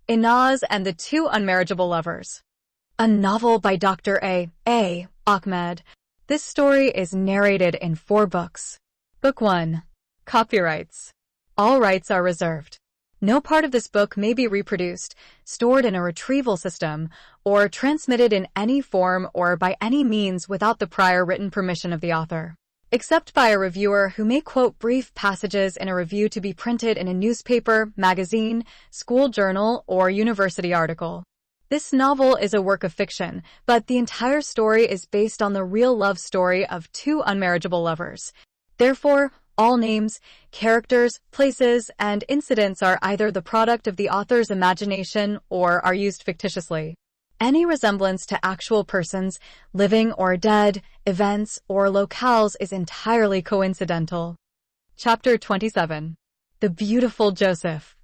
Inaz and the Two Unmarriageable Lovers. A novel by Dr. A. Ahmed. This story is narrated in 4 books. Book 1. Copyrights. All rights are reserved. No part of this book may be reproduced, stored in a retrieval system, or transmitted in any form or by any means without the prior written permission of the author, except by a reviewer who may quote brief passages in a review to be printed in a newspaper, magazine, school journal, or university article. This novel is a work of fiction, but the entire story is based on the real love story of 2 unmarriageable lovers. Therefore, all names, characters, places, and incidents are either the product of the author's imagination or are used fictitiously. Any resemblance to actual persons, living or dead, events, or locales is entirely coincidental. Chapter 27. The Beautiful Joseph.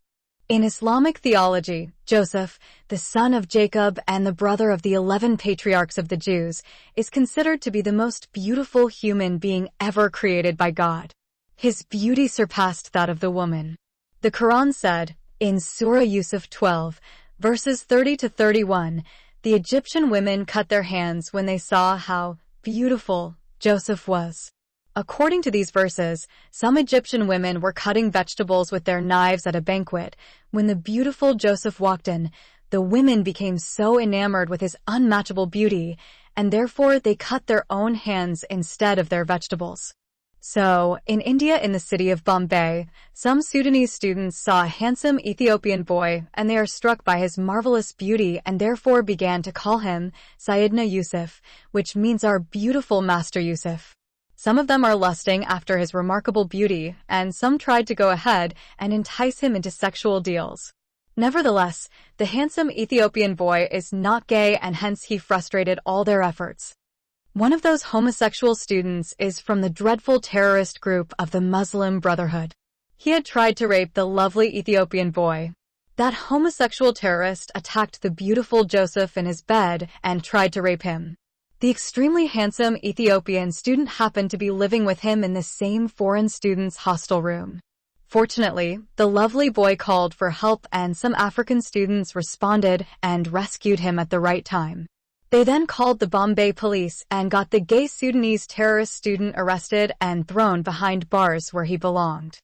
In Islamic theology, Joseph, the son of Jacob and the brother of the 11 patriarchs of the Jews, is considered to be the most beautiful human being ever created by God. His beauty surpassed that of the woman. The Quran said, in Surah Yusuf 12, verses 30 to 31, the Egyptian women cut their hands when they saw how beautiful Joseph was. According to these verses, some Egyptian women were cutting vegetables with their knives at a banquet. When the beautiful Joseph walked in, the women became so enamored with his unmatchable beauty, and therefore they cut their own hands instead of their vegetables. So, in India in the city of Bombay, some Sudanese students saw a handsome Ethiopian boy and they are struck by his marvelous beauty and therefore began to call him Sayyidina Yusuf, which means our beautiful Master Yusuf. Some of them are lusting after his remarkable beauty, and some tried to go ahead and entice him into sexual deals. Nevertheless, the handsome Ethiopian boy is not gay and hence he frustrated all their efforts. One of those homosexual students is from the dreadful terrorist group of the Muslim Brotherhood. He had tried to rape the lovely Ethiopian boy. That homosexual terrorist attacked the beautiful Joseph in his bed and tried to rape him. The extremely handsome Ethiopian student happened to be living with him in the same foreign student's hostel room. Fortunately, the lovely boy called for help and some African students responded and rescued him at the right time. They then called the Bombay police and got the gay Sudanese terrorist student arrested and thrown behind bars where he belonged.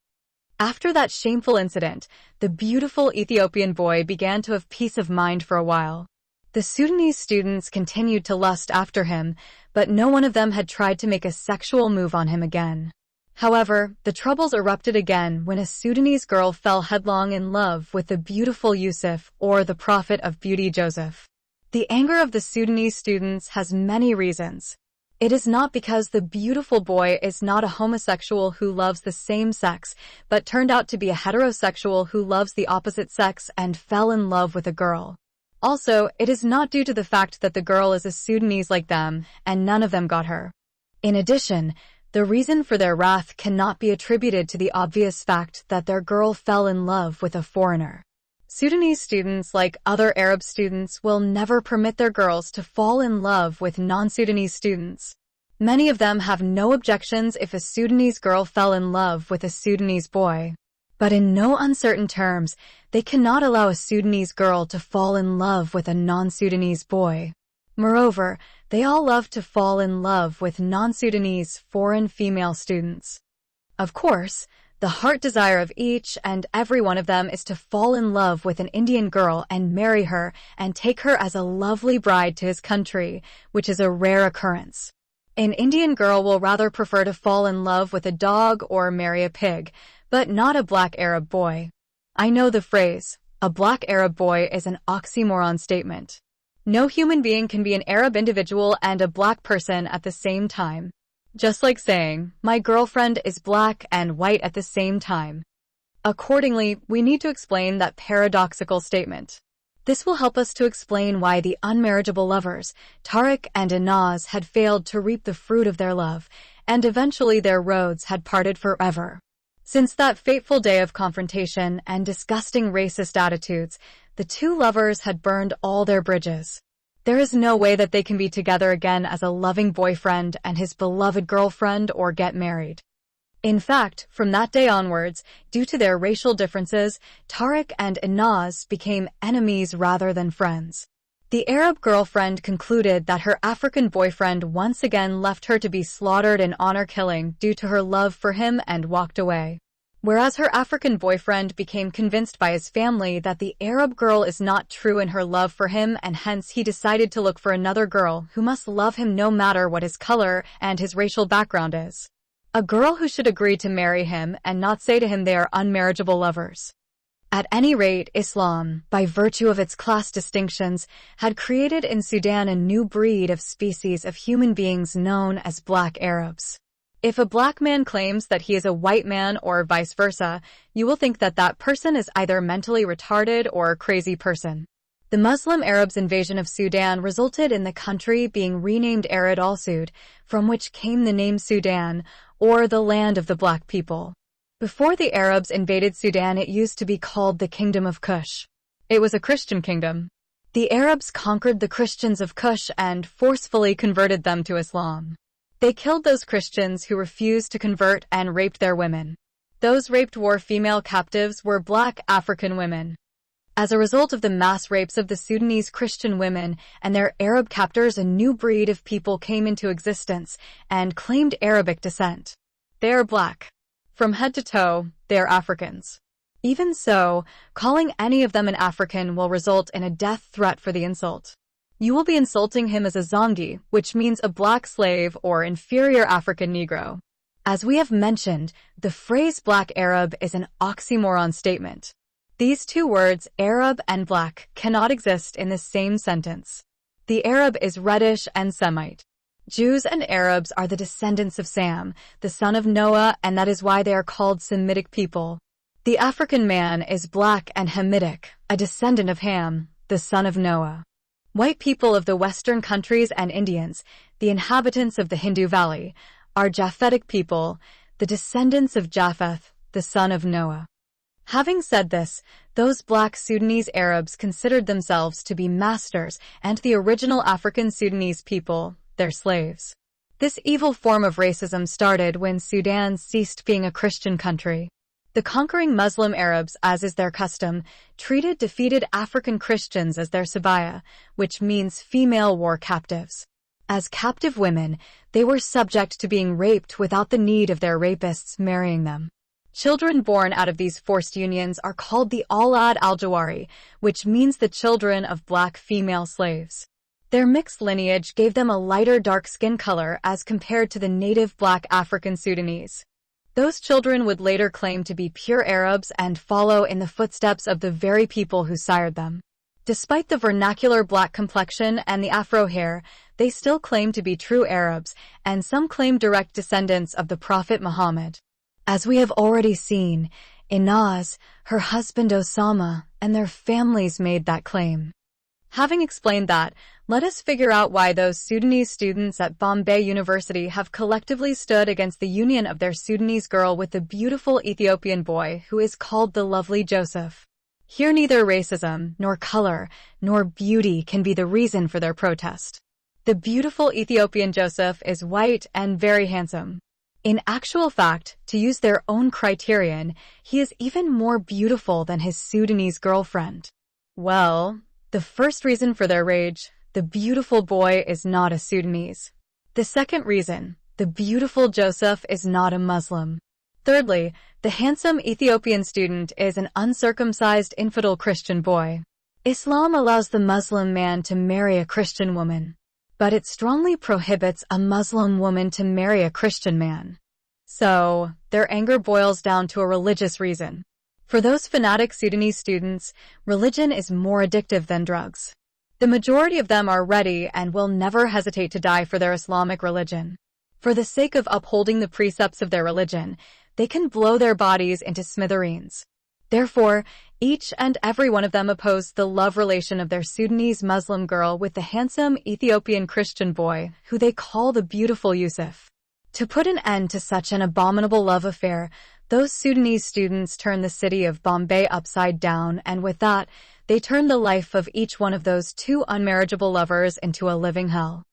After that shameful incident, the beautiful Ethiopian boy began to have peace of mind for a while. The Sudanese students continued to lust after him, but no one of them had tried to make a sexual move on him again. However, the troubles erupted again when a Sudanese girl fell headlong in love with the beautiful Yusuf, or the prophet of beauty Joseph. The anger of the Sudanese students has many reasons. It is not because the beautiful boy is not a homosexual who loves the same sex, but turned out to be a heterosexual who loves the opposite sex and fell in love with a girl. Also, it is not due to the fact that the girl is a Sudanese like them, and none of them got her. In addition, the reason for their wrath cannot be attributed to the obvious fact that their girl fell in love with a foreigner. Sudanese students, like other Arab students, will never permit their girls to fall in love with non-Sudanese students. Many of them have no objections if a Sudanese girl fell in love with a Sudanese boy. But in no uncertain terms, they cannot allow a Sudanese girl to fall in love with a non-Sudanese boy. Moreover, they all love to fall in love with non-Sudanese foreign female students. Of course, the heart desire of each and every one of them is to fall in love with an Indian girl and marry her and take her as a lovely bride to his country, which is a rare occurrence. An Indian girl will rather prefer to fall in love with a dog or marry a pig, but not a black Arab boy. I know the phrase, a black Arab boy, is an oxymoron statement. No human being can be an Arab individual and a black person at the same time. Just like saying, my girlfriend is black and white at the same time. Accordingly, we need to explain that paradoxical statement. This will help us to explain why the unmarriageable lovers, Tariq and Inaz, had failed to reap the fruit of their love, and eventually their roads had parted forever. Since that fateful day of confrontation and disgusting racist attitudes, the 2 lovers had burned all their bridges. There is no way that they can be together again as a loving boyfriend and his beloved girlfriend or get married. In fact, from that day onwards, due to their racial differences, Tariq and Inaz became enemies rather than friends. The Arab girlfriend concluded that her African boyfriend once again left her to be slaughtered in honor killing due to her love for him and walked away. Whereas her African boyfriend became convinced by his family that the Arab girl is not true in her love for him, and hence he decided to look for another girl who must love him no matter what his color and his racial background is. A girl who should agree to marry him and not say to him they are unmarriageable lovers. At any rate, Islam, by virtue of its class distinctions, had created in Sudan a new breed of species of human beings known as Black Arabs. If a black man claims that he is a white man or vice versa, you will think that that person is either mentally retarded or a crazy person. The Muslim Arabs' invasion of Sudan resulted in the country being renamed Arid al-Sud, from which came the name Sudan, or the land of the black people. Before the Arabs invaded Sudan, it used to be called the Kingdom of Kush. It was a Christian kingdom. The Arabs conquered the Christians of Kush and forcefully converted them to Islam. They killed those Christians who refused to convert and raped their women. Those raped female captives were black African women. As a result of the mass rapes of the Sudanese Christian women and their Arab captors, a new breed of people came into existence and claimed Arabic descent. They are black. From head to toe, they are Africans. Even so, calling any of them an African will result in a death threat for the insult. You will be insulting him as a Zongi, which means a black slave or inferior African Negro. As we have mentioned, the phrase Black Arab is an oxymoron statement. These two words, Arab and black, cannot exist in the same sentence. The Arab is reddish and Semite. Jews and Arabs are the descendants of Sam, the son of Noah, and that is why they are called Semitic people. The African man is black and Hamitic, a descendant of Ham, the son of Noah. White people of the Western countries and Indians, the inhabitants of the Hindu Valley, are Japhetic people, the descendants of Japheth, the son of Noah. Having said this, those black Sudanese Arabs considered themselves to be masters and the original African Sudanese people, their slaves. This evil form of racism started when Sudan ceased being a Christian country. The conquering Muslim Arabs, as is their custom, treated defeated African Christians as their sabaya, which means female war captives. As captive women, they were subject to being raped without the need of their rapists marrying them. Children born out of these forced unions are called the Aulad al-Jawari, which means the children of black female slaves. Their mixed lineage gave them a lighter dark skin color as compared to the native black African Sudanese. Those children would later claim to be pure Arabs and follow in the footsteps of the very people who sired them. Despite the vernacular black complexion and the afro hair, they still claim to be true Arabs, and some claim direct descendants of the Prophet Muhammad. As we have already seen, Inaz, her husband Osama, and their families made that claim. Having explained that, let us figure out why those Sudanese students at Bombay University have collectively stood against the union of their Sudanese girl with the beautiful Ethiopian boy who is called the lovely Joseph. Here neither racism, nor color, nor beauty can be the reason for their protest. The beautiful Ethiopian Joseph is white and very handsome. In actual fact, to use their own criterion, he is even more beautiful than his Sudanese girlfriend. Well, the first reason for their rage, the beautiful boy is not a Sudanese. The second reason, the beautiful Joseph is not a Muslim. Thirdly, the handsome Ethiopian student is an uncircumcised infidel Christian boy. Islam allows the Muslim man to marry a Christian woman, but it strongly prohibits a Muslim woman to marry a Christian man. So, their anger boils down to a religious reason. For those fanatic Sudanese students, religion is more addictive than drugs. The majority of them are ready and will never hesitate to die for their Islamic religion. For the sake of upholding the precepts of their religion, they can blow their bodies into smithereens. Therefore, each and every one of them opposed the love relation of their Sudanese Muslim girl with the handsome Ethiopian Christian boy, who they call the beautiful Yusuf. To put an end to such an abominable love affair, those Sudanese students turned the city of Bombay upside down, and with that, they turned the life of each one of those two unmarriageable lovers into a living hell.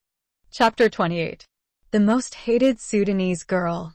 Chapter 28. The Most Hated Sudanese Girl.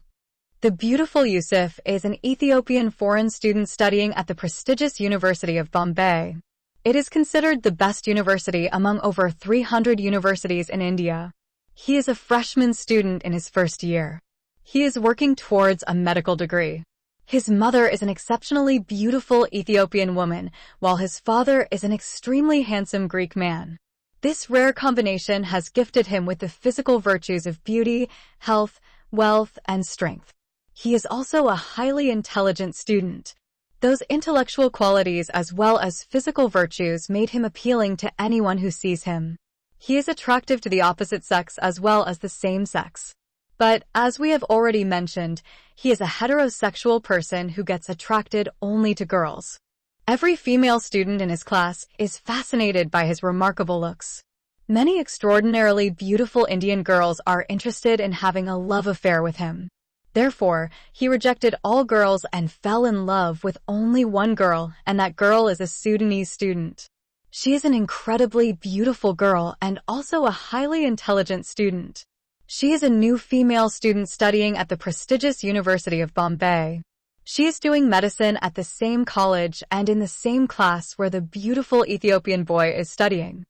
The beautiful Yusuf is an Ethiopian foreign student studying at the prestigious University of Bombay. It is considered the best university among over 300 universities in India. He is a freshman student in his first year. He is working towards a medical degree. His mother is an exceptionally beautiful Ethiopian woman, while his father is an extremely handsome Greek man. This rare combination has gifted him with the physical virtues of beauty, health, wealth, and strength. He is also a highly intelligent student. Those intellectual qualities as well as physical virtues made him appealing to anyone who sees him. He is attractive to the opposite sex as well as the same sex. But, as we have already mentioned, he is a heterosexual person who gets attracted only to girls. Every female student in his class is fascinated by his remarkable looks. Many extraordinarily beautiful Indian girls are interested in having a love affair with him. Therefore, he rejected all girls and fell in love with only one girl, and that girl is a Sudanese student. She is an incredibly beautiful girl and also a highly intelligent student. She is a new female student studying at the prestigious University of Bombay. She is doing medicine at the same college and in the same class where the beautiful Ethiopian boy is studying.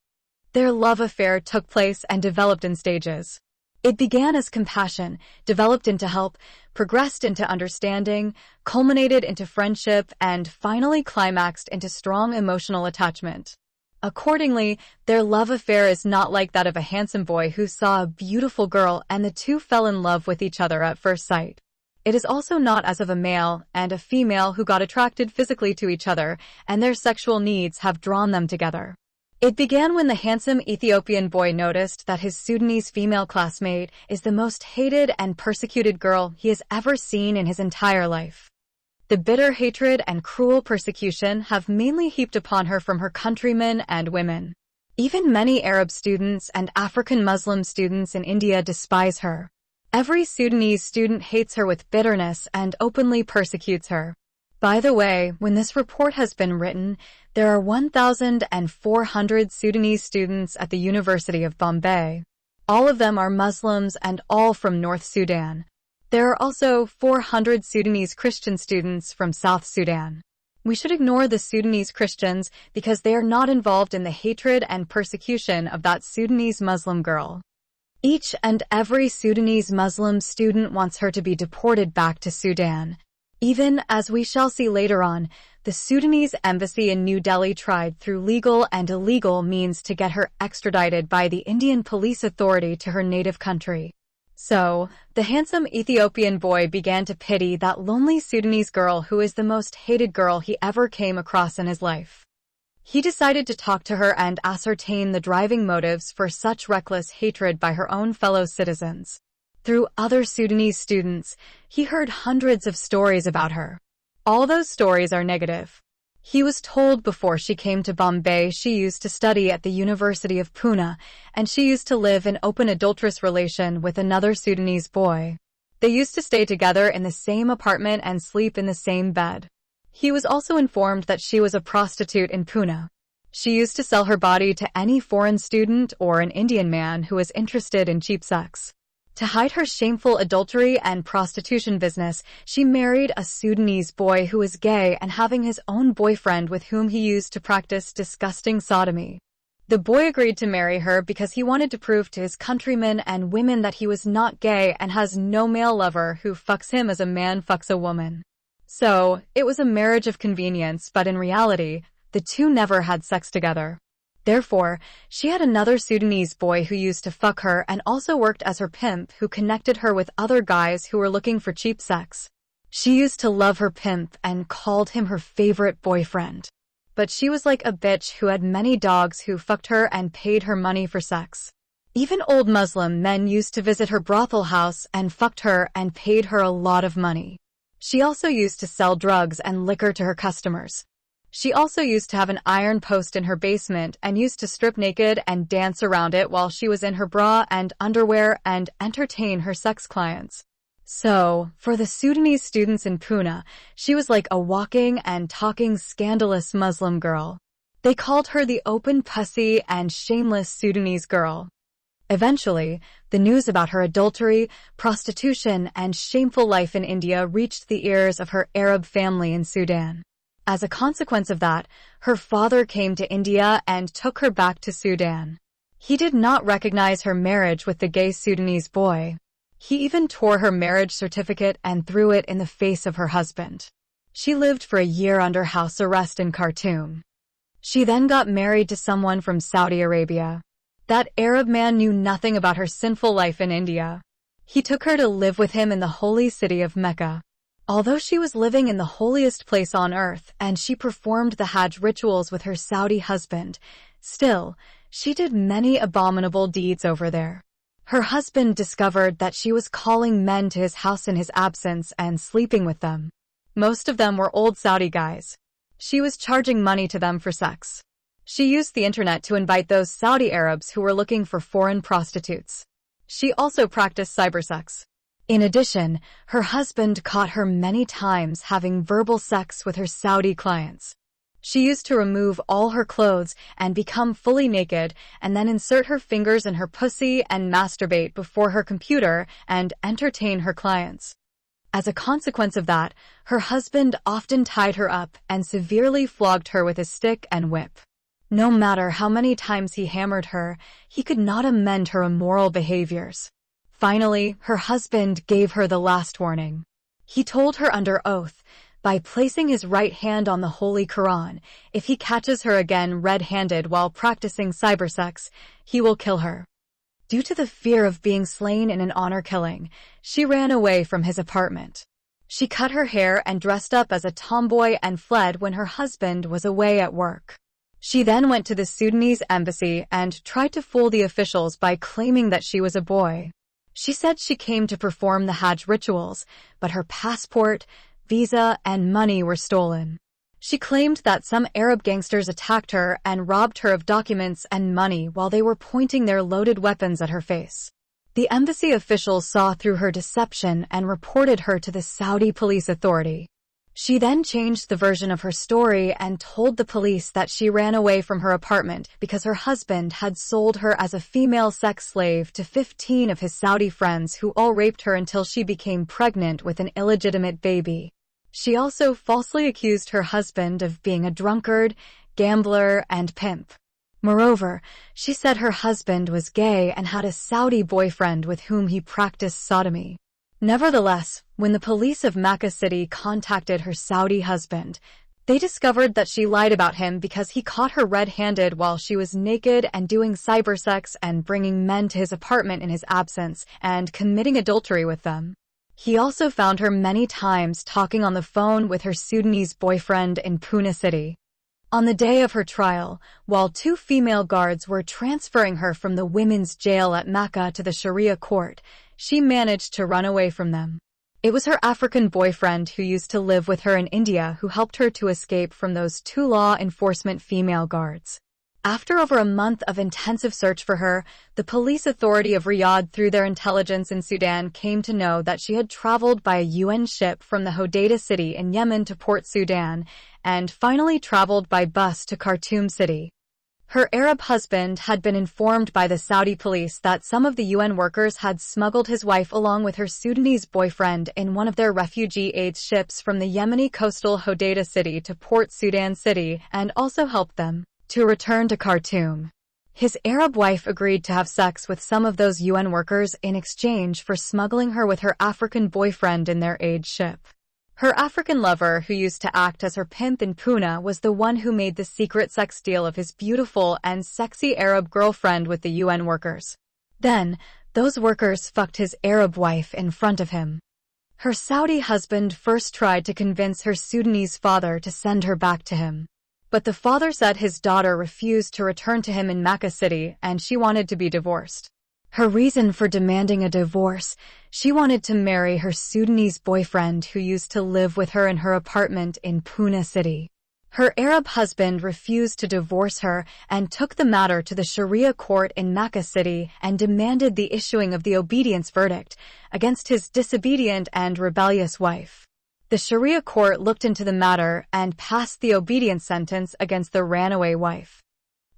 Their love affair took place and developed in stages. It began as compassion, developed into help, progressed into understanding, culminated into friendship, and finally climaxed into strong emotional attachment. Accordingly, their love affair is not like that of a handsome boy who saw a beautiful girl and the two fell in love with each other at first sight. It is also not as of a male and a female who got attracted physically to each other and their sexual needs have drawn them together. It began when the handsome Ethiopian boy noticed that his Sudanese female classmate is the most hated and persecuted girl he has ever seen in his entire life. The bitter hatred and cruel persecution have mainly heaped upon her from her countrymen and women. Even many Arab students and African Muslim students in India despise her. Every Sudanese student hates her with bitterness and openly persecutes her. By the way, when this report has been written, there are 1,400 Sudanese students at the University of Bombay. All of them are Muslims and all from North Sudan. There are also 400 Sudanese Christian students from South Sudan. We should ignore the Sudanese Christians because they are not involved in the hatred and persecution of that Sudanese Muslim girl. Each and every Sudanese Muslim student wants her to be deported back to Sudan. Even, as we shall see later on, the Sudanese embassy in New Delhi tried through legal and illegal means to get her extradited by the Indian police authority to her native country. So, the handsome Ethiopian boy began to pity that lonely Sudanese girl who is the most hated girl he ever came across in his life. He decided to talk to her and ascertain the driving motives for such reckless hatred by her own fellow citizens. Through other Sudanese students, he heard hundreds of stories about her. All those stories are negative. He was told before she came to Bombay she used to study at the University of Pune, and she used to live in open adulterous relation with another Sudanese boy. They used to stay together in the same apartment and sleep in the same bed. He was also informed that she was a prostitute in Pune. She used to sell her body to any foreign student or an Indian man who was interested in cheap sex. To hide her shameful adultery and prostitution business, she married a Sudanese boy who was gay and having his own boyfriend with whom he used to practice disgusting sodomy. The boy agreed to marry her because he wanted to prove to his countrymen and women that he was not gay and has no male lover who fucks him as a man fucks a woman. So, it was a marriage of convenience, but in reality, the two never had sex together. Therefore, she had another Sudanese boy who used to fuck her and also worked as her pimp who connected her with other guys who were looking for cheap sex. She used to love her pimp and called him her favorite boyfriend. But she was like a bitch who had many dogs who fucked her and paid her money for sex. Even old Muslim men used to visit her brothel house and fucked her and paid her a lot of money. She also used to sell drugs and liquor to her customers. She also used to have an iron post in her basement and used to strip naked and dance around it while she was in her bra and underwear and entertain her sex clients. So, for the Sudanese students in Pune, she was like a walking and talking scandalous Muslim girl. They called her the open pussy and shameless Sudanese girl. Eventually, the news about her adultery, prostitution, and shameful life in India reached the ears of her Arab family in Sudan. As a consequence of that, her father came to India and took her back to Sudan. He did not recognize her marriage with the gay Sudanese boy. He even tore her marriage certificate and threw it in the face of her husband. She lived for a year under house arrest in Khartoum. She then got married to someone from Saudi Arabia. That Arab man knew nothing about her sinful life in India. He took her to live with him in the holy city of Mecca. Although she was living in the holiest place on earth and she performed the Hajj rituals with her Saudi husband, still, she did many abominable deeds over there. Her husband discovered that she was calling men to his house in his absence and sleeping with them. Most of them were old Saudi guys. She was charging money to them for sex. She used the internet to invite those Saudi Arabs who were looking for foreign prostitutes. She also practiced cybersex. In addition, her husband caught her many times having verbal sex with her Saudi clients. She used to remove all her clothes and become fully naked and then insert her fingers in her pussy and masturbate before her computer and entertain her clients. As a consequence of that, her husband often tied her up and severely flogged her with a stick and whip. No matter how many times he hammered her, he could not amend her immoral behaviors. Finally, her husband gave her the last warning. He told her under oath, by placing his right hand on the Holy Quran, if he catches her again red-handed while practicing cybersex, he will kill her. Due to the fear of being slain in an honor killing, she ran away from his apartment. She cut her hair and dressed up as a tomboy and fled when her husband was away at work. She then went to the Sudanese embassy and tried to fool the officials by claiming that she was a boy. She said she came to perform the Hajj rituals, but her passport, visa, and money were stolen. She claimed that some Arab gangsters attacked her and robbed her of documents and money while they were pointing their loaded weapons at her face. The embassy officials saw through her deception and reported her to the Saudi police authority. She then changed the version of her story and told the police that she ran away from her apartment because her husband had sold her as a female sex slave to 15 of his Saudi friends who all raped her until she became pregnant with an illegitimate baby. She also falsely accused her husband of being a drunkard, gambler, and pimp. Moreover, she said her husband was gay and had a Saudi boyfriend with whom he practiced sodomy. Nevertheless, when the police of Makkah City contacted her Saudi husband, they discovered that she lied about him because he caught her red-handed while she was naked and doing cybersex and bringing men to his apartment in his absence and committing adultery with them. He also found her many times talking on the phone with her Sudanese boyfriend in Pune City. On the day of her trial, while 2 female guards were transferring her from the women's jail at Makkah to the Sharia court, she managed to run away from them. It was her African boyfriend who used to live with her in India who helped her to escape from those 2 law enforcement female guards. After over a month of intensive search for her, the police authority of Riyadh through their intelligence in Sudan came to know that she had traveled by a UN ship from the Hodeida city in Yemen to Port Sudan, and finally traveled by bus to Khartoum city. Her Arab husband had been informed by the Saudi police that some of the UN workers had smuggled his wife along with her Sudanese boyfriend in one of their refugee aid ships from the Yemeni coastal Hodeida city to Port Sudan city and also helped them to return to Khartoum. His Arab wife agreed to have sex with some of those UN workers in exchange for smuggling her with her African boyfriend in their aid ship. Her African lover, who used to act as her pimp in Pune, was the one who made the secret sex deal of his beautiful and sexy Arab girlfriend with the UN workers. Then, those workers fucked his Arab wife in front of him. Her Saudi husband first tried to convince her Sudanese father to send her back to him. But the father said his daughter refused to return to him in Makkah City and she wanted to be divorced. Her reason for demanding a divorce, she wanted to marry her Sudanese boyfriend who used to live with her in her apartment in Pune City. Her Arab husband refused to divorce her and took the matter to the Sharia court in Makkah City and demanded the issuing of the obedience verdict against his disobedient and rebellious wife. The Sharia court looked into the matter and passed the obedience sentence against the runaway wife.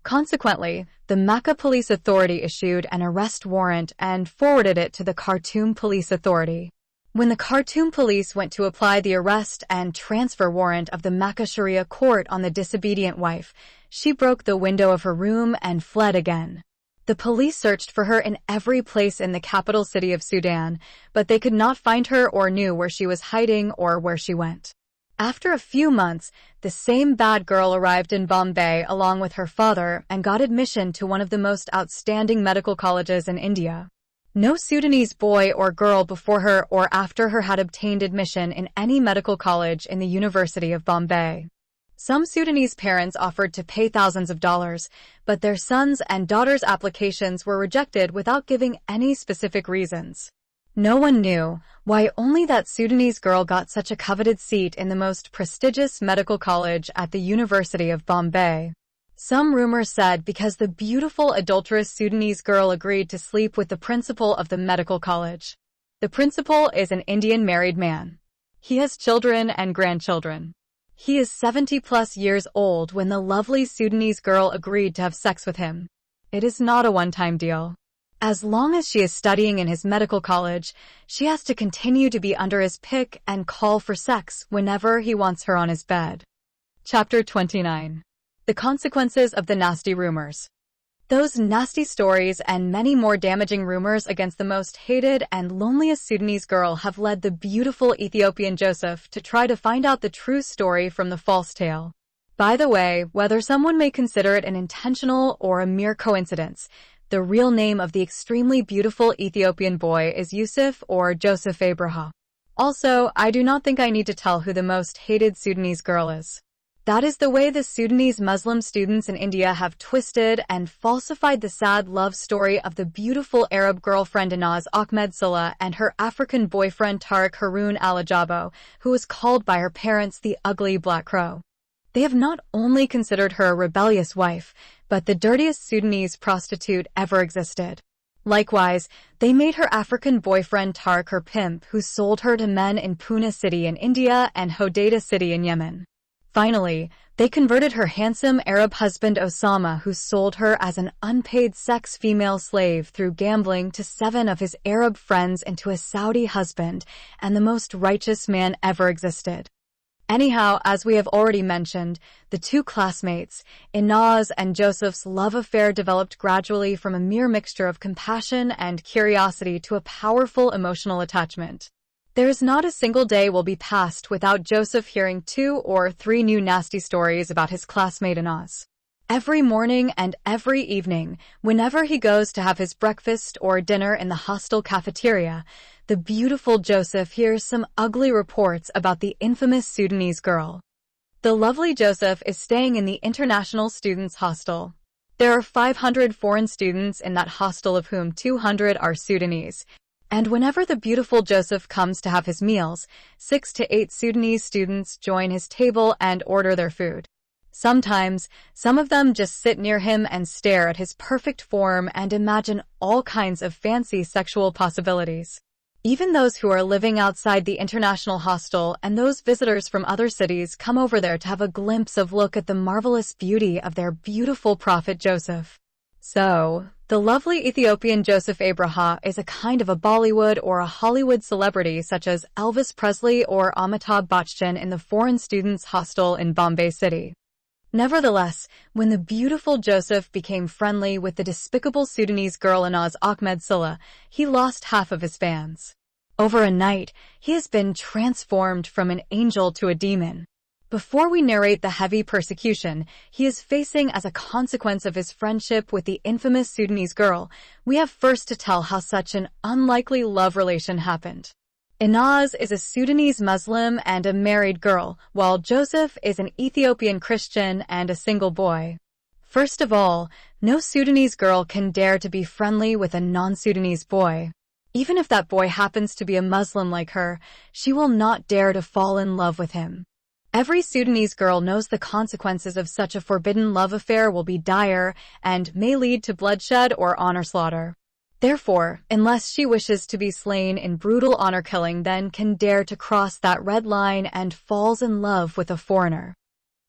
Consequently, the Makkah Police Authority issued an arrest warrant and forwarded it to the Khartoum Police Authority. When the Khartoum police went to apply the arrest and transfer warrant of the Makkah Sharia court on the disobedient wife, she broke the window of her room and fled again. The police searched for her in every place in the capital city of Sudan, but they could not find her or knew where she was hiding or where she went. After a few months, the same bad girl arrived in Bombay along with her father and got admission to one of the most outstanding medical colleges in India. No Sudanese boy or girl before her or after her had obtained admission in any medical college in the University of Bombay. Some Sudanese parents offered to pay thousands of dollars, but their sons' and daughters' applications were rejected without giving any specific reasons. No one knew why only that Sudanese girl got such a coveted seat in the most prestigious medical college at the University of Bombay. Some rumors said because the beautiful adulterous Sudanese girl agreed to sleep with the principal of the medical college. The principal is an Indian married man. He has children and grandchildren. He is 70+ years old when the lovely Sudanese girl agreed to have sex with him. It is not a one-time deal. As long as she is studying in his medical college, she has to continue to be under his pick and call for sex whenever he wants her on his bed. Chapter 29. The consequences of the nasty rumors. Those nasty stories and many more damaging rumors against the most hated and loneliest Sudanese girl have led the beautiful Ethiopian Joseph to try to find out the true story from the false tale. By the way, whether someone may consider it an intentional or a mere coincidence, the real name of the extremely beautiful Ethiopian boy is Yusuf or Joseph Abraha. Also, I do not think I need to tell who the most hated Sudanese girl is. That is the way the Sudanese Muslim students in India have twisted and falsified the sad love story of the beautiful Arab girlfriend Inaz Ahmed Salah and her African boyfriend Tariq Harun Al-Ajabo, who was called by her parents the ugly black crow. They have not only considered her a rebellious wife, but the dirtiest Sudanese prostitute ever existed. Likewise, they made her African boyfriend Tariq her pimp, who sold her to men in Pune city in India and Hodeidah city in Yemen. Finally, they converted her handsome Arab husband Osama, who sold her as an unpaid sex female slave through gambling to 7 of his Arab friends into a Saudi husband and the most righteous man ever existed. Anyhow, as we have already mentioned, the two classmates, Inaz and Joseph's love affair developed gradually from a mere mixture of compassion and curiosity to a powerful emotional attachment. There is not a single day will be passed without Joseph hearing 2 or 3 new nasty stories about his classmate Inaz. Every morning and every evening, whenever he goes to have his breakfast or dinner in the hostel cafeteria, the beautiful Joseph hears some ugly reports about the infamous Sudanese girl. The lovely Joseph is staying in the International Students Hostel. There are 500 foreign students in that hostel, of whom 200 are Sudanese. And whenever the beautiful Joseph comes to have his meals, 6 to 8 Sudanese students join his table and order their food. Sometimes, some of them just sit near him and stare at his perfect form and imagine all kinds of fancy sexual possibilities. Even those who are living outside the international hostel and those visitors from other cities come over there to have a glimpse of look at the marvelous beauty of their beautiful prophet Joseph. So, the lovely Ethiopian Joseph Abraha is a kind of a Bollywood or a Hollywood celebrity such as Elvis Presley or Amitabh Bachchan in the foreign students' hostel in Bombay City. Nevertheless, when the beautiful Joseph became friendly with the despicable Sudanese girl Inaz Ahmed Salah, he lost half of his fans. Over a night, he has been transformed from an angel to a demon. Before we narrate the heavy persecution he is facing as a consequence of his friendship with the infamous Sudanese girl, we have first to tell how such an unlikely love relation happened. Inaz is a Sudanese Muslim and a married girl, while Joseph is an Ethiopian Christian and a single boy. First of all, no Sudanese girl can dare to be friendly with a non-Sudanese boy. Even if that boy happens to be a Muslim like her, she will not dare to fall in love with him. Every Sudanese girl knows the consequences of such a forbidden love affair will be dire and may lead to bloodshed or honor slaughter. Therefore, unless she wishes to be slain in brutal honor killing, then can dare to cross that red line and falls in love with a foreigner.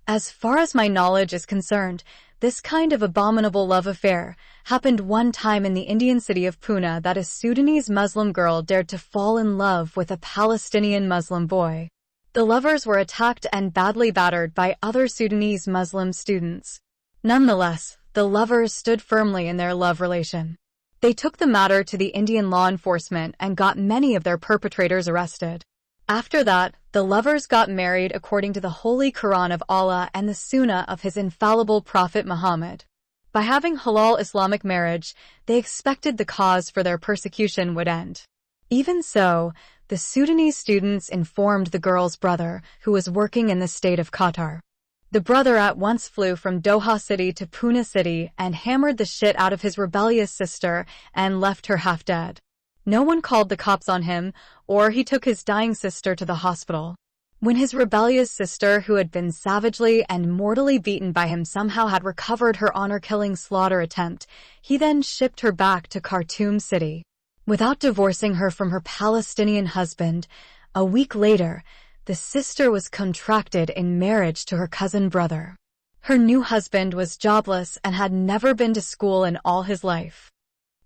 As far as my knowledge is concerned, This kind of abominable love affair happened one time in the Indian city of Pune that a Sudanese Muslim girl dared to fall in love with a Palestinian Muslim boy. The lovers were attacked and badly battered by other Sudanese Muslim students. Nonetheless, the lovers stood firmly in their love relation. They took the matter to the Indian law enforcement and got many of their perpetrators arrested. After that, the lovers got married according to the Holy Quran of Allah and the Sunnah of His infallible Prophet Muhammad. By having halal Islamic marriage, they expected the cause for their persecution would end. Even so, the Sudanese students informed the girl's brother, who was working in the state of Qatar. The brother at once flew from Doha City to Pune City and hammered the shit out of his rebellious sister and left her half dead. No one called the cops on him, or he took his dying sister to the hospital. When his rebellious sister, who had been savagely and mortally beaten by him, somehow had recovered her honor-killing slaughter attempt, he then shipped her back to Khartoum City. Without divorcing her from her Palestinian husband, a week later, the sister was contracted in marriage to her cousin brother. Her new husband was jobless and had never been to school in all his life.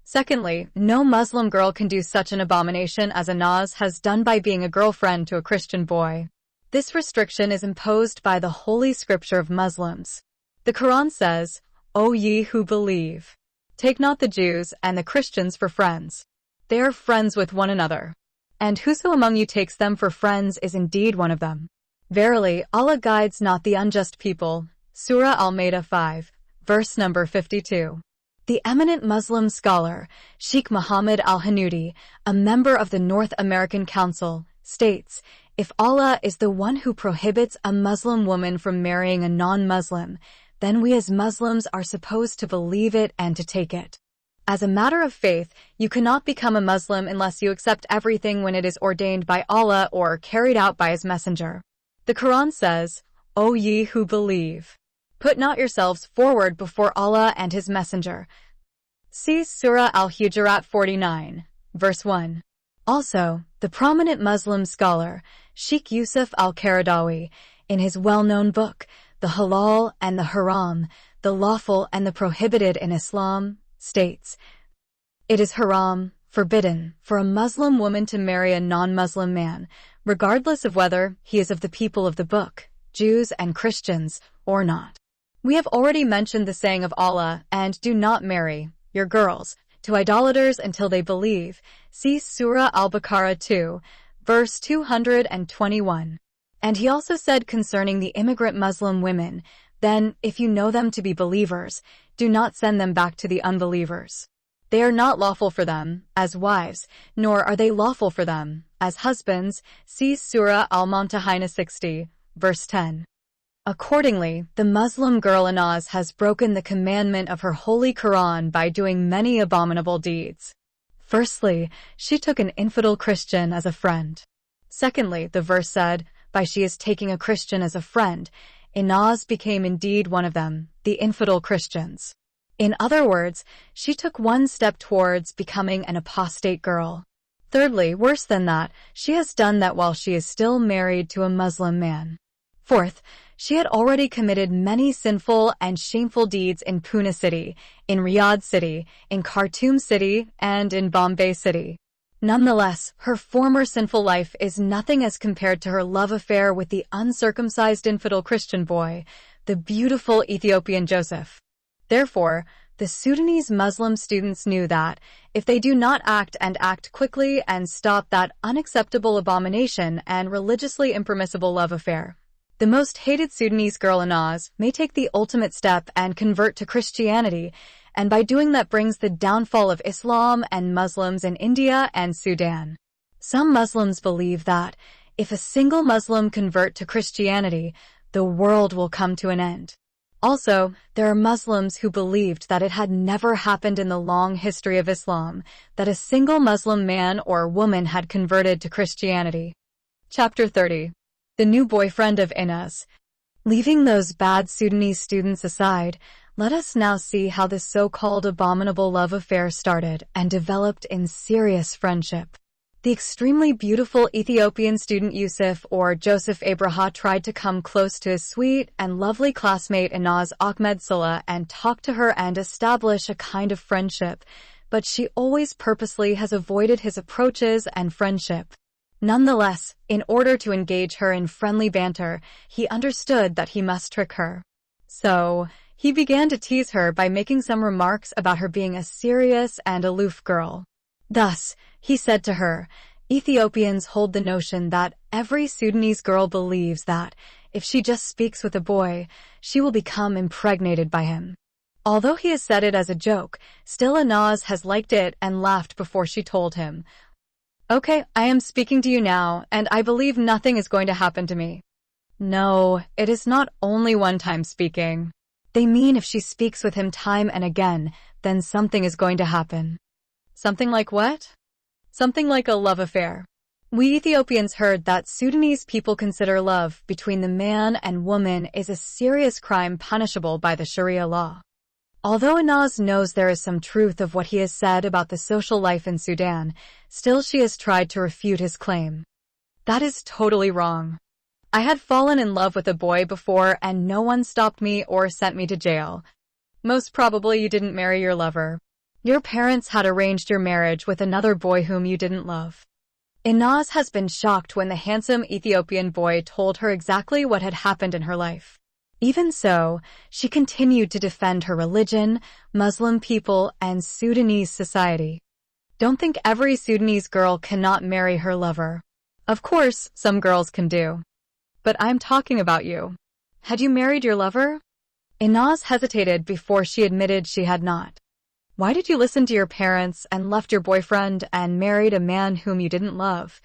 Secondly, no Muslim girl can do such an abomination as Anaz has done by being a girlfriend to a Christian boy. This restriction is imposed by the Holy Scripture of Muslims. The Quran says, "O ye who believe, take not the Jews and the Christians for friends. They are friends with one another. And whoso among you takes them for friends is indeed one of them. Verily, Allah guides not the unjust people." Surah Al-Ma'idah 5, verse number 52. The eminent Muslim scholar, Sheikh Muhammad al-Hanoudi, a member of the North American Council, states, "If Allah is the one who prohibits a Muslim woman from marrying a non-Muslim, then we as Muslims are supposed to believe it and to take it. As a matter of faith, you cannot become a Muslim unless you accept everything when it is ordained by Allah or carried out by His Messenger." The Quran says, "O ye who believe, put not yourselves forward before Allah and His Messenger." See Surah Al-Hujurat 49, verse 1. Also, the prominent Muslim scholar, Sheikh Yusuf al-Qaradawi, in his well-known book, The Halal and the Haram, the Lawful and the Prohibited in Islam, states, "It is haram, forbidden, for a Muslim woman to marry a non-Muslim man, regardless of whether he is of the people of the book, Jews and Christians, or not." We have already mentioned the saying of Allah, "And do not marry your girls to idolaters until they believe." See Surah Al-Baqarah 2, verse 221. And He also said concerning the immigrant Muslim women, "Then, if you know them to be believers, do not send them back to the unbelievers. They are not lawful for them as wives, nor are they lawful for them as husbands." See Surah Al-Mumtahina 60, verse 10. Accordingly, the Muslim girl Anaz has broken the commandment of her Holy Quran by doing many abominable deeds. Firstly, she took an infidel Christian as a friend. Secondly, the verse said, "By she is taking a Christian as a friend," Anaz became indeed one of them, the infidel Christians. In other words, she took one step towards becoming an apostate girl. Thirdly, worse than that, she has done that while she is still married to a Muslim man. Fourth, she had already committed many sinful and shameful deeds in Pune City, in Riyadh City, in Khartoum City, and in Bombay City. Nonetheless, her former sinful life is nothing as compared to her love affair with the uncircumcised infidel Christian boy, the beautiful Ethiopian Joseph. Therefore, the Sudanese Muslim students knew that, if they do not act quickly and stop that unacceptable abomination and religiously impermissible love affair, the most hated Sudanese girl Anaz may take the ultimate step and convert to Christianity, and by doing that brings the downfall of Islam and Muslims in India and Sudan. Some Muslims believe that, if a single Muslim convert to Christianity, the world will come to an end. Also, there are Muslims who believed that it had never happened in the long history of Islam that a single Muslim man or woman had converted to Christianity. Chapter 30. The new boyfriend of Inez. Leaving those bad Sudanese students aside, let us now see how this so-called abominable love affair started and developed in serious friendship. The extremely beautiful Ethiopian student Yusuf or Joseph Abraha tried to come close to his sweet and lovely classmate Inaz Ahmed Sula and talk to her and establish a kind of friendship, but she always purposely has avoided his approaches and friendship. Nonetheless, in order to engage her in friendly banter, he understood that he must trick her. So, he began to tease her by making some remarks about her being a serious and aloof girl. Thus, he said to her, Ethiopians hold the notion that every Sudanese girl believes that, if she just speaks with a boy, she will become impregnated by him. Although he has said it as a joke, still Inaz has liked it and laughed before she told him, "Okay, I am speaking to you now, and I believe nothing is going to happen to me." No, it is not only one time speaking. They mean if she speaks with him time and again, then something is going to happen. Something like what? Something like a love affair. We Ethiopians heard that Sudanese people consider love between the man and woman is a serious crime punishable by the Sharia law. Although Inaz knows there is some truth of what he has said about the social life in Sudan, still she has tried to refute his claim. That is totally wrong. I had fallen in love with a boy before and no one stopped me or sent me to jail. Most probably you didn't marry your lover. Your parents had arranged your marriage with another boy whom you didn't love. Inaz has been shocked when the handsome Ethiopian boy told her exactly what had happened in her life. Even so, she continued to defend her religion, Muslim people, and Sudanese society. Don't think every Sudanese girl cannot marry her lover. Of course, some girls can do. But I'm talking about you. Had you married your lover? Inaz hesitated before she admitted she had not. Why did you listen to your parents and left your boyfriend and married a man whom you didn't love?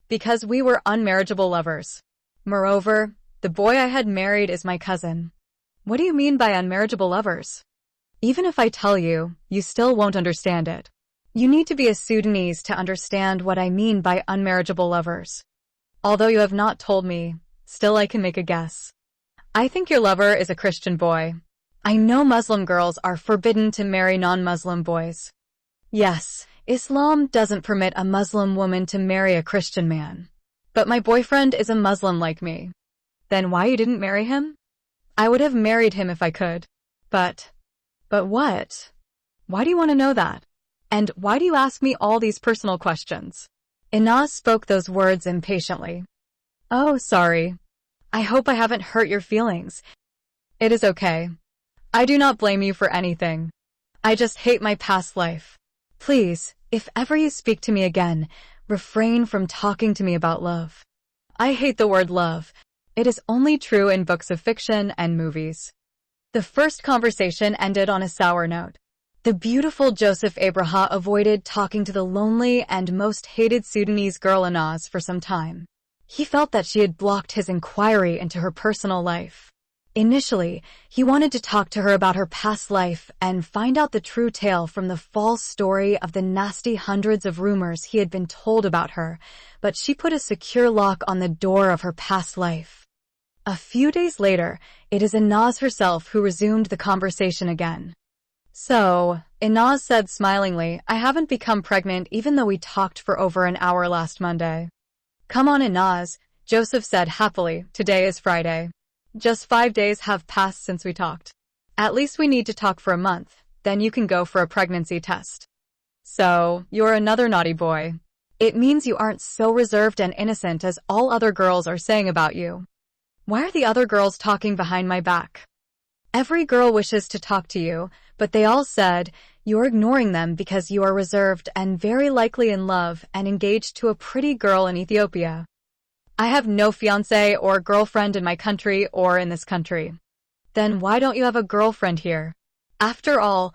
Because we were unmarriageable lovers. Moreover, the boy I had married is my cousin. What do you mean by unmarriageable lovers? Even if I tell you, you still won't understand it. You need to be a Sudanese to understand what I mean by unmarriageable lovers. Although you have not told me, still I can make a guess. I think your lover is a Christian boy. I know Muslim girls are forbidden to marry non-Muslim boys. Yes, Islam doesn't permit a Muslim woman to marry a Christian man. But my boyfriend is a Muslim like me. Then why you didn't marry him? I would have married him if I could. But what? Why do you want to know that? And why do you ask me all these personal questions? Inaz spoke those words impatiently. Oh, sorry. I hope I haven't hurt your feelings. It is okay. I do not blame you for anything. I just hate my past life. Please, if ever you speak to me again, refrain from talking to me about love. I hate the word love. It is only true in books of fiction and movies. The first conversation ended on a sour note. The beautiful Joseph Abraha avoided talking to the lonely and most hated Sudanese girl Inaz for some time. He felt that she had blocked his inquiry into her personal life. Initially, he wanted to talk to her about her past life and find out the true tale from the false story of the nasty hundreds of rumors he had been told about her, but she put a secure lock on the door of her past life. A few days later, it is Inaz herself who resumed the conversation again. So, Inaz said smilingly, I haven't become pregnant even though we talked for over an hour last Monday. Come on, Inaz, Joseph said happily, today is Friday. Just 5 days have passed since we talked. At least we need to talk for a month, then you can go for a pregnancy test. So, you're another naughty boy. It means you aren't so reserved and innocent as all other girls are saying about you. Why are the other girls talking behind my back? Every girl wishes to talk to you, but they all said, you're ignoring them because you are reserved and very likely in love and engaged to a pretty girl in Ethiopia. I have no fiancé or girlfriend in my country or in this country. Then why don't you have a girlfriend here? After all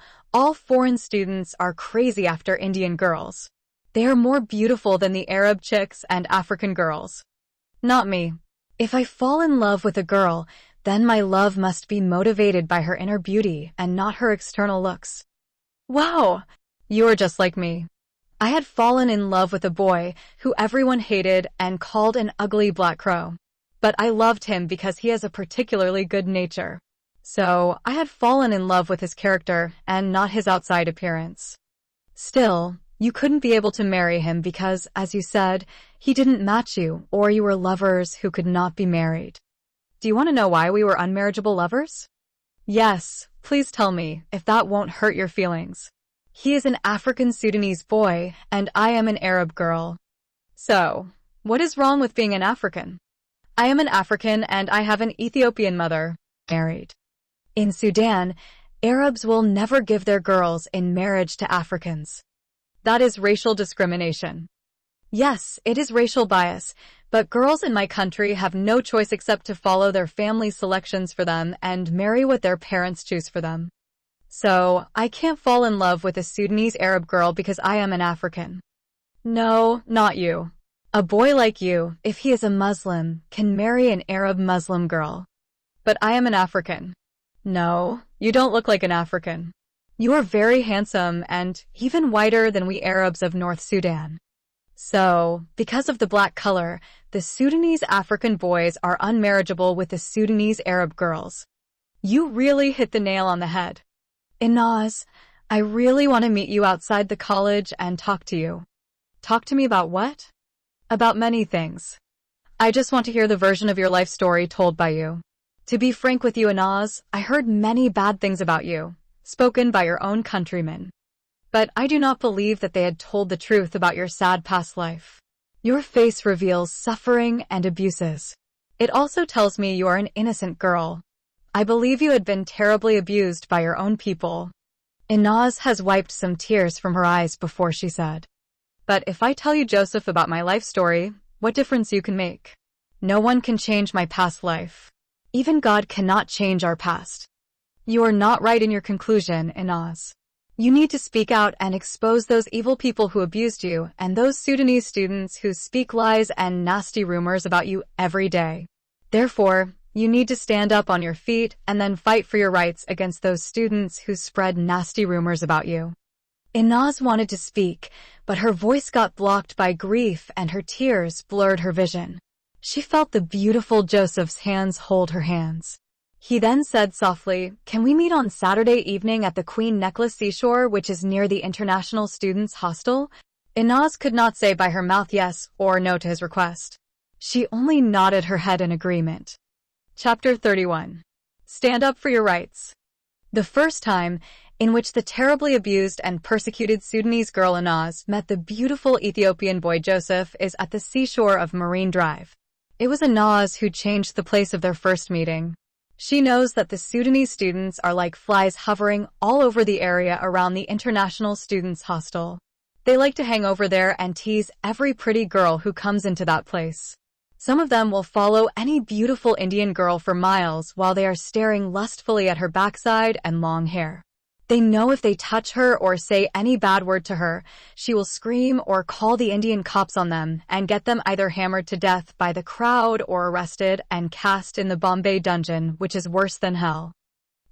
foreign students are crazy after Indian girls. They are more beautiful than the Arab chicks and African girls. Not me. If I fall in love with a girl, then my love must be motivated by her inner beauty and not her external looks. Wow! You are just like me. I had fallen in love with a boy who everyone hated and called an ugly black crow. But I loved him because he has a particularly good nature. So, I had fallen in love with his character and not his outside appearance. Still, You couldn't be able to marry him because, as you said, he didn't match you, or you were lovers who could not be married. Do you want to know why we were unmarriageable lovers? Yes, please tell me, if that won't hurt your feelings. He is an African Sudanese boy, and I am an Arab girl. So, what is wrong with being an African? I am an African and I have an Ethiopian mother. Married. In Sudan, Arabs will never give their girls in marriage to Africans. That is racial discrimination. Yes, it is racial bias, but girls in my country have no choice except to follow their family's selections for them and marry what their parents choose for them. So, I can't fall in love with a Sudanese Arab girl because I am an African. No, not you. A boy like you, if he is a Muslim, can marry an Arab Muslim girl. But I am an African. No, you don't look like an African. You are very handsome and even whiter than we Arabs of North Sudan. So, because of the black color, the Sudanese African boys are unmarriageable with the Sudanese Arab girls. You really hit the nail on the head. Inaz, I really want to meet you outside the college and talk to you. Talk to me about what? About many things. I just want to hear the version of your life story told by you. To be frank with you, Inaz, I heard many bad things about you, spoken by your own countrymen. But I do not believe that they had told the truth about your sad past life. Your face reveals suffering and abuses. It also tells me you are an innocent girl. I believe you had been terribly abused by your own people. Inaz has wiped some tears from her eyes before she said, "But if I tell you, Joseph, about my life story, what difference you can make? No one can change my past life. Even God cannot change our past." You are not right in your conclusion, Inaz. You need to speak out and expose those evil people who abused you and those Sudanese students who speak lies and nasty rumors about you every day. Therefore, you need to stand up on your feet and then fight for your rights against those students who spread nasty rumors about you. Inaz wanted to speak, but her voice got blocked by grief and her tears blurred her vision. She felt the beautiful Joseph's hands hold her hands. He then said softly, "Can we meet on Saturday evening at the Queen Necklace Seashore, which is near the International Students Hostel?" Inaz could not say by her mouth yes or no to his request. She only nodded her head in agreement. Chapter 31. Stand up for your rights. The first time in which the terribly abused and persecuted Sudanese girl Inaz met the beautiful Ethiopian boy Joseph is at the seashore of Marine Drive. It was Inaz who changed the place of their first meeting. She knows that the Sudanese students are like flies hovering all over the area around the International Students Hostel. They like to hang over there and tease every pretty girl who comes into that place. Some of them will follow any beautiful Indian girl for miles while they are staring lustfully at her backside and long hair. They know if they touch her or say any bad word to her, she will scream or call the Indian cops on them and get them either hammered to death by the crowd or arrested and cast in the Bombay dungeon, which is worse than hell.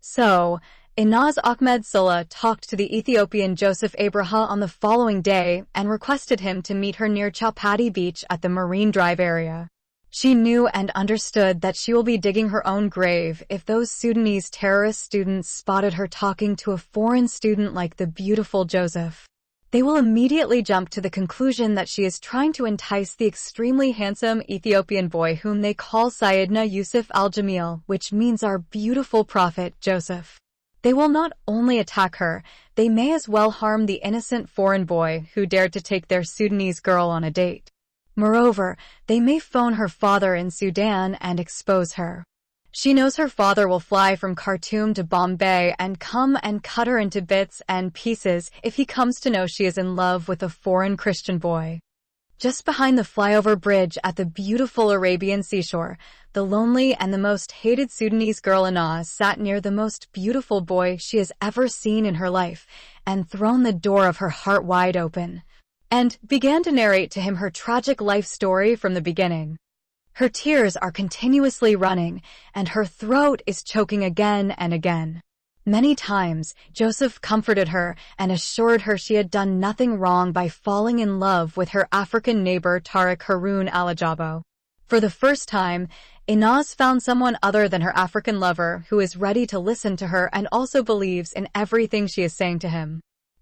So, Inaz Ahmed Sulla talked to the Ethiopian Joseph Abraha on the following day and requested him to meet her near Chowpatty Beach at the Marine Drive area. She knew and understood that she will be digging her own grave if those Sudanese terrorist students spotted her talking to a foreign student like the beautiful Joseph. They will immediately jump to the conclusion that she is trying to entice the extremely handsome Ethiopian boy whom they call Sayyidina Yusuf al-Jamil, which means our beautiful prophet Joseph. They will not only attack her, they may as well harm the innocent foreign boy who dared to take their Sudanese girl on a date. Moreover, they may phone her father in Sudan and expose her. She knows her father will fly from Khartoum to Bombay and come and cut her into bits and pieces if he comes to know she is in love with a foreign Christian boy. Just behind the flyover bridge at the beautiful Arabian seashore, the lonely and the most hated Sudanese girl Inaz sat near the most beautiful boy she has ever seen in her life and thrown the door of her heart wide open, and began to narrate to him her tragic life story from the beginning. Her tears are continuously running, and her throat is choking again and again. Many times, Joseph comforted her and assured her she had done nothing wrong by falling in love with her African neighbor Tariq Haroun Alajabo. For the first time, Inaz found someone other than her African lover who is ready to listen to her and also believes in everything she is saying to him.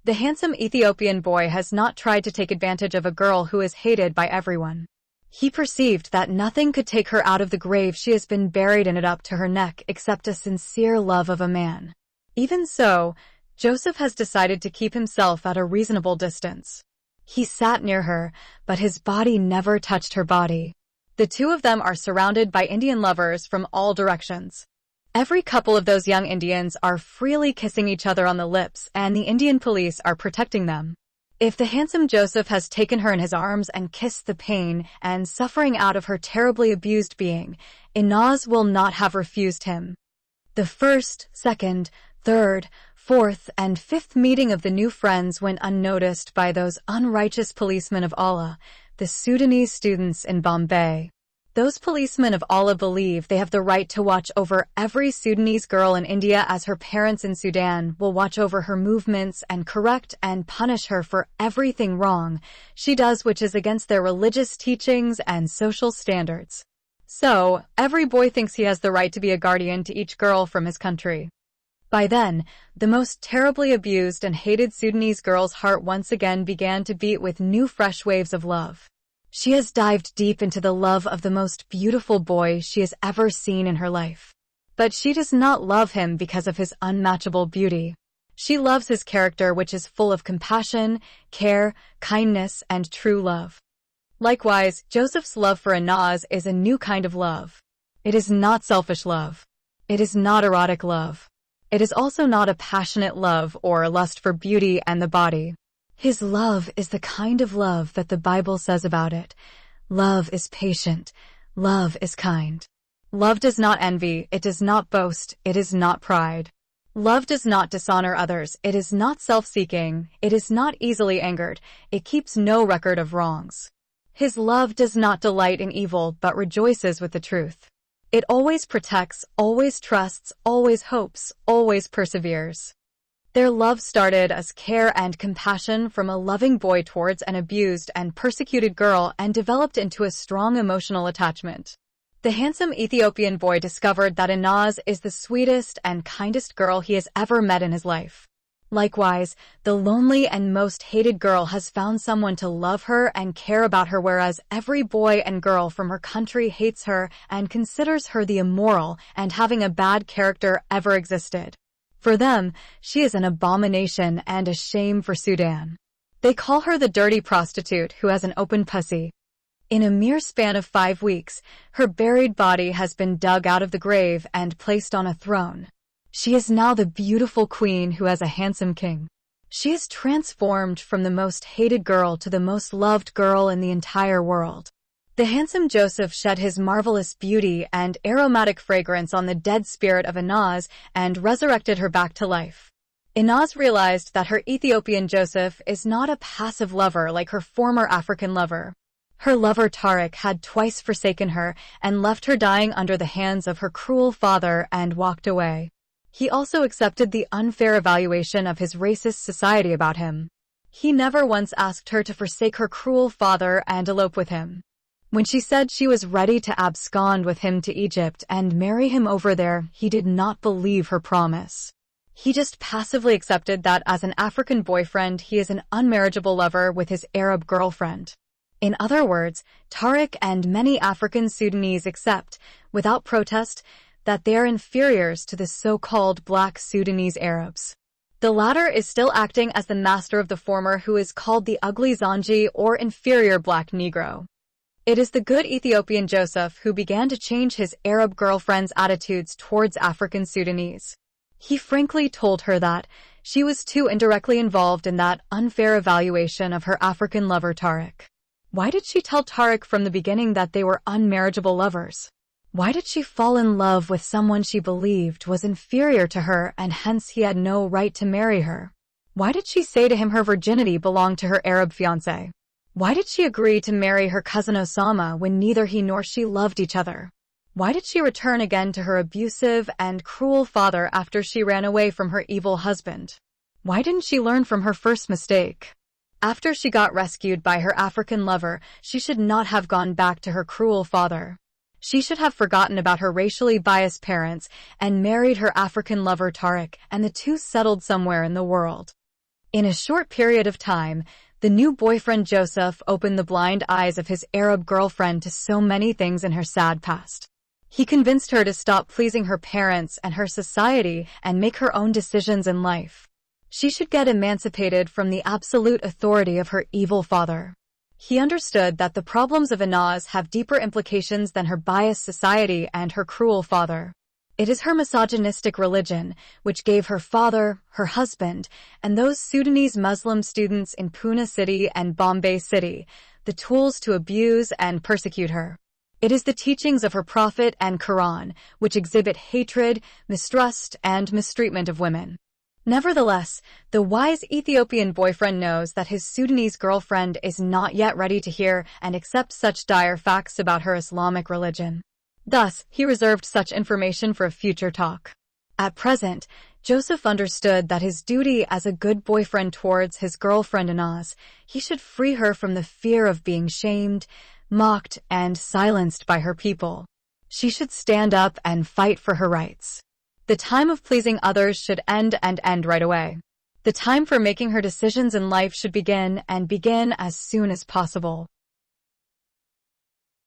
The handsome Ethiopian boy has not tried to take advantage of a girl who is hated by everyone. He perceived that nothing could take her out of the grave she has been buried in it up to her neck except a sincere love of a man. Even so, Joseph has decided to keep himself at a reasonable distance. He sat near her, but his body never touched her body. The two of them are surrounded by Indian lovers from all directions. Every couple of those young Indians are freely kissing each other on the lips, and the Indian police are protecting them. If the handsome Joseph has taken her in his arms and kissed the pain and suffering out of her terribly abused being, Inaz will not have refused him. The first, second, third, fourth, and fifth meeting of the new friends went unnoticed by those unrighteous policemen of Allah, the Sudanese students in Bombay. Those policemen of Allah believe they have the right to watch over every Sudanese girl in India as her parents in Sudan will watch over her movements and correct and punish her for everything wrong she does which is against their religious teachings and social standards. So, every boy thinks he has the right to be a guardian to each girl from his country. By then, the most terribly abused and hated Sudanese girl's heart once again began to beat with new fresh waves of love. She has dived deep into the love of the most beautiful boy she has ever seen in her life. But she does not love him because of his unmatchable beauty. She loves his character, which is full of compassion, care, kindness, and true love. Likewise, Joseph's love for Inaz is a new kind of love. It is not selfish love. It is not erotic love. It is also not a passionate love or a lust for beauty and the body. His love is the kind of love that the Bible says about it. Love is patient. Love is kind. Love does not envy. It does not boast. It is not pride. Love does not dishonor others. It is not self-seeking. It is not easily angered. It keeps no record of wrongs. His love does not delight in evil, but rejoices with the truth. It always protects, always trusts, always hopes, always perseveres. Their love started as care and compassion from a loving boy towards an abused and persecuted girl and developed into a strong emotional attachment. The handsome Ethiopian boy discovered that Inaz is the sweetest and kindest girl he has ever met in his life. Likewise, the lonely and most hated girl has found someone to love her and care about her, whereas every boy and girl from her country hates her and considers her the immoral and having a bad character ever existed. For them, she is an abomination and a shame for Sudan. They call her the dirty prostitute who has an open pussy. In a mere span of 5 weeks, her buried body has been dug out of the grave and placed on a throne. She is now the beautiful queen who has a handsome king. She is transformed from the most hated girl to the most loved girl in the entire world. The handsome Joseph shed his marvelous beauty and aromatic fragrance on the dead spirit of Inaz and resurrected her back to life. Inaz realized that her Ethiopian Joseph is not a passive lover like her former African lover. Her lover Tariq had twice forsaken her and left her dying under the hands of her cruel father and walked away. He also accepted the unfair evaluation of his racist society about him. He never once asked her to forsake her cruel father and elope with him. When she said she was ready to abscond with him to Egypt and marry him over there, he did not believe her promise. He just passively accepted that as an African boyfriend, he is an unmarriageable lover with his Arab girlfriend. In other words, Tariq and many African Sudanese accept, without protest, that they are inferiors to the so-called black Sudanese Arabs. The latter is still acting as the master of the former, who is called the ugly Zanji or inferior black Negro. It is the good Ethiopian Joseph who began to change his Arab girlfriend's attitudes towards African Sudanese. He frankly told her that she was too indirectly involved in that unfair evaluation of her African lover Tariq. Why did she tell Tariq from the beginning that they were unmarriageable lovers? Why did she fall in love with someone she believed was inferior to her and hence he had no right to marry her? Why did she say to him her virginity belonged to her Arab fiancé? Why did she agree to marry her cousin Osama when neither he nor she loved each other? Why did she return again to her abusive and cruel father after she ran away from her evil husband? Why didn't she learn from her first mistake? After she got rescued by her African lover, she should not have gone back to her cruel father. She should have forgotten about her racially biased parents and married her African lover Tariq, and the two settled somewhere in the world. In a short period of time, the new boyfriend Joseph opened the blind eyes of his Arab girlfriend to so many things in her sad past. He convinced her to stop pleasing her parents and her society and make her own decisions in life. She should get emancipated from the absolute authority of her evil father. He understood that the problems of Inaz have deeper implications than her biased society and her cruel father. It is her misogynistic religion, which gave her father, her husband, and those Sudanese Muslim students in Pune City and Bombay City, the tools to abuse and persecute her. It is the teachings of her prophet and Quran, which exhibit hatred, mistrust, and mistreatment of women. Nevertheless, the wise Ethiopian boyfriend knows that his Sudanese girlfriend is not yet ready to hear and accept such dire facts about her Islamic religion. Thus, he reserved such information for a future talk. At present, Joseph understood that his duty as a good boyfriend towards his girlfriend Inaz, he should free her from the fear of being shamed, mocked, and silenced by her people. She should stand up and fight for her rights. The time of pleasing others should end right away. The time for making her decisions in life should begin as soon as possible.